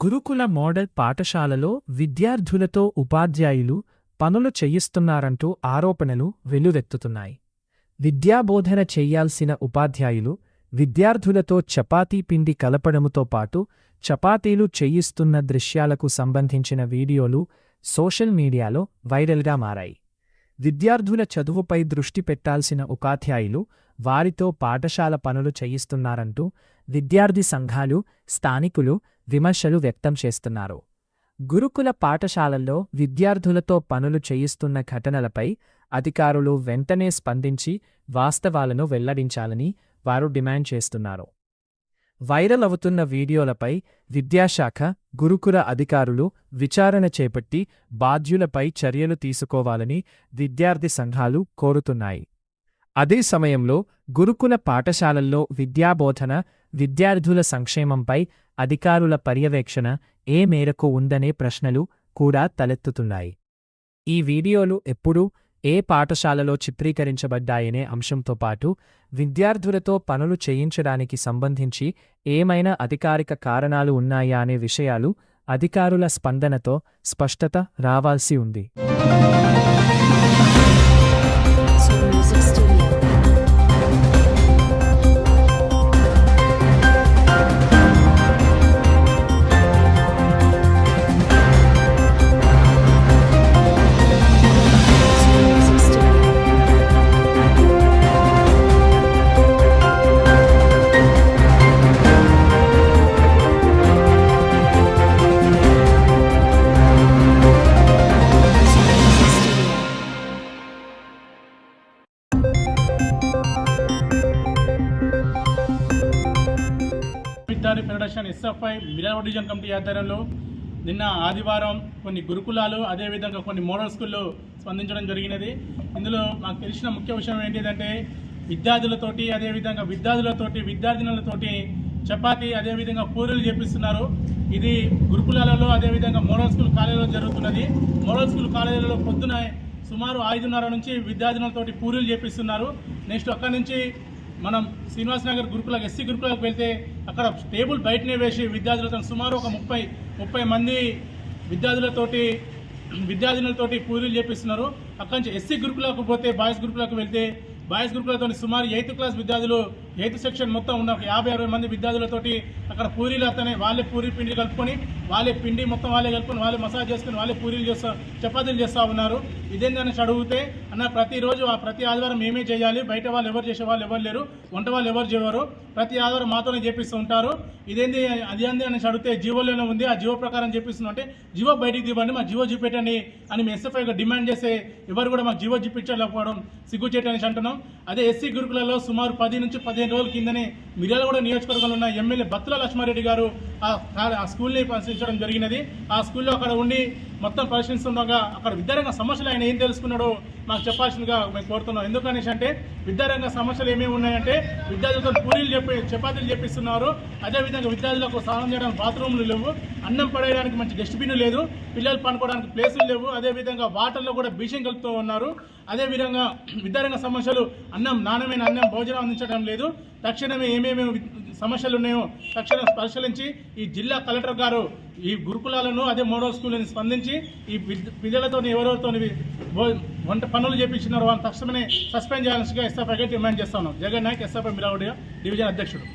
గురుకుల మోడల్ పాఠశాలలో విద్యార్థులతో ఉపాధ్యాయులు పనులు చేయిస్తున్నారంటూ ఆరోపణలు వెల్లువెత్తుతున్నాయి. విద్యాబోధన చెయ్యాల్సిన ఉపాధ్యాయులు విద్యార్థులతో చపాతీ పిండి కలపడంతో పాటు చపాతీలు చేయిస్తున్న దృశ్యాలకు సంబంధించిన వీడియోలు సోషల్ మీడియాలో వైరల్గా మారాయి. విద్యార్థుల చదువుపై దృష్టి పెట్టాల్సిన ఉపాధ్యాయులు వారితో పాఠశాల పనులు చేయిస్తున్నారంటూ విద్యార్థి సంఘాలు, స్థానికులు విమర్శలు వ్యక్తం చేస్తున్నారు. గురుకుల పాఠశాలల్లో విద్యార్థులతో పనులు చేయిస్తున్న ఘటనలపై అధికారులు వెంటనే స్పందించి వాస్తవాలను వెల్లడించాలని వారు డిమాండ్ చేస్తున్నారు. వైరల్ అవుతున్న వీడియోలపై విద్యాశాఖ, గురుకుల అధికారులు విచారణ చేపట్టి బాధ్యులపై చర్యలు తీసుకోవాలని విద్యార్థి సంఘాలు కోరుతున్నాయి. అదే సమయంలో గురుకుల పాఠశాలల్లో విద్యాబోధన, విద్యార్థుల సంక్షేమంపై అధికారుల పర్యవేక్షణ ఏ మేరకు ఉందనే ప్రశ్నలు కూడా తలెత్తుతున్నాయి. ఈ వీడియోలు ఎప్పుడు, ఏ పాఠశాలలో చిత్రీకరించబడ్డాయనే అంశంతో పాటు విద్యార్థులతో పనులు చేయించడానికి సంబంధించి ఏమైనా అధికారిక కారణాలు ఉన్నాయా అనే విషయాలు అధికారుల స్పందనతో స్పష్టత రావాల్సి ఉంది. విద్యార్థి federation SFI Miryalaguda division committee ఆధ్వర్యంలో నిన్న ఆదివారం కొన్ని గురుకులాలు, అదేవిధంగా కొన్ని మోడల్ స్కూళ్ళు స్పందించడం జరిగినది. ఇందులో మాకు తెలిసిన ముఖ్య విషయం ఏంటిదంటే విద్యార్థులతోటి, అదేవిధంగా విద్యార్థినులతోటి చపాతీ, అదేవిధంగా పూరీలు చేపిస్తున్నారు. ఇది గురుకులాలలో, అదేవిధంగా మోడల్ స్కూల్ కాలేజీలో జరుగుతున్నది. మోడల్ స్కూల్ కాలేజీలో పొద్దున సుమారు 5:30 నుంచి విద్యార్థినులతోటి పూరీలు చేపిస్తున్నారు. నెక్స్ట్ అక్కడి నుంచి మనం శ్రీనివాస్ నగర్ గురుకులకు, ఎస్సీ గురుకులకు వెళ్తే అక్కడ టేబుల్ బయటనే వేసి విద్యార్థులతో సుమారు ఒక 30 మంది విద్యార్థినులతోటి పూరీలు చేపిస్తున్నారు. అక్కడి నుంచి ఎస్సీ గురుకులకు పోతే, బాయ్స్ గురుకులకు వెళ్తే బాయ్స్ గ్రూపులతో సుమారు 8th క్లాస్ విద్యార్థులు, 8th సెక్షన్ మొత్తం ఉన్న 50-60 మంది విద్యార్థులతోటి అక్కడ పూరీలు అతనే వాళ్ళే పూరీ పిండి కలుపుకొని, వాళ్ళే పిండి మొత్తం వాళ్ళే కలుపుకొని, వాళ్ళే మసాజ్ చేసుకుని, వాళ్ళే పూరీలు చపాతీలు చేస్తూ ఉన్నారు. ఇదేందని అడిగితే అన్న ప్రతిరోజు ప్రతి ఆదివారం మేమే చేయాలి, బయట వాళ్ళు ఎవరు చేసే వాళ్ళు ఎవరు లేరు, వంట వాళ్ళు ఎవరు చేయరు, ప్రతి ఆదివారం మాతోనే చేపిస్తూ ఉంటారు. ఇదేంది అది ఏంది అని అడిగితే జీవోలోనే ఉంది, ఆ జీవో ప్రకారం చేపిస్తున్నాం అంటే జీవో బయటికి దివ్వండి, మా జీవో చూపెట్టండి అని మేము ఎస్ఎఫ్ఐగా డిమాండ్ చేస్తే ఎవరు కూడా మాకు జీవో చూపించలేకపోవడం సిగ్గు చేయడానికి అంటున్నాం. అదే ఎస్సీ గురుకులలో సుమారు 10 నుంచి 15 రోజుల కిందనే మిర్యాలగూడ నియోజకవర్గంలో ఉన్న ఎమ్మెల్యే బత్తుల లక్ష్మారెడ్డి గారు ఆ స్కూల్ని పరిశీలించడం జరిగినది. ఆ స్కూల్లో అక్కడ ఉండి మొత్తం పరిశీలిస్తుండగా అక్కడ విద్యారంగ సమస్యలు ఆయన ఏం తెలుసుకున్నాడో మాకు చెప్పాల్సిందిగా మేము కోరుతున్నాం. ఎందుకనేసి అంటే విద్యారంగ సమస్యలు ఏమేమి ఉన్నాయంటే విద్యార్థులతో చపాతీలు చేపిస్తున్నారు. అదేవిధంగా విద్యార్థులకు స్నానం చేయడానికి బాత్రూమ్లు లేవు, అన్నం పడేయడానికి మంచి డస్ట్బిన్ లేదు, పిల్లలు పనుకోవడానికి ప్లేసులు లేవు, అదేవిధంగా వాటర్లో కూడా విషయం కలుపుతూ ఉన్నారు. అదేవిధంగా విద్యారంగ సమస్యలు నాణ్యమైన అన్నం, భోజనం అందించడం లేదు. తక్షణమే ఏమేమి సమస్యలు ఉన్నాయో తక్షణం పరిశీలించి ఈ జిల్లా కలెక్టర్ గారు ఈ గురుకులాలను, అదే మోడల్ స్కూల్ని స్పందించి ఈ పిల్లలతో ఎవరెవరితో వంట పనులు చేపించినారో వాళ్ళని తక్షణమే సస్పెండ్ చేయాల్సిందిగా ఎస్ఎఫ్ఐగా డిమాండ్ చేస్తా ఉన్నాం. జగన్ నాయక్, ఎస్ఎఫ్ఐ మిర్యాలగూడ డివిజన్ అధ్యక్షుడు.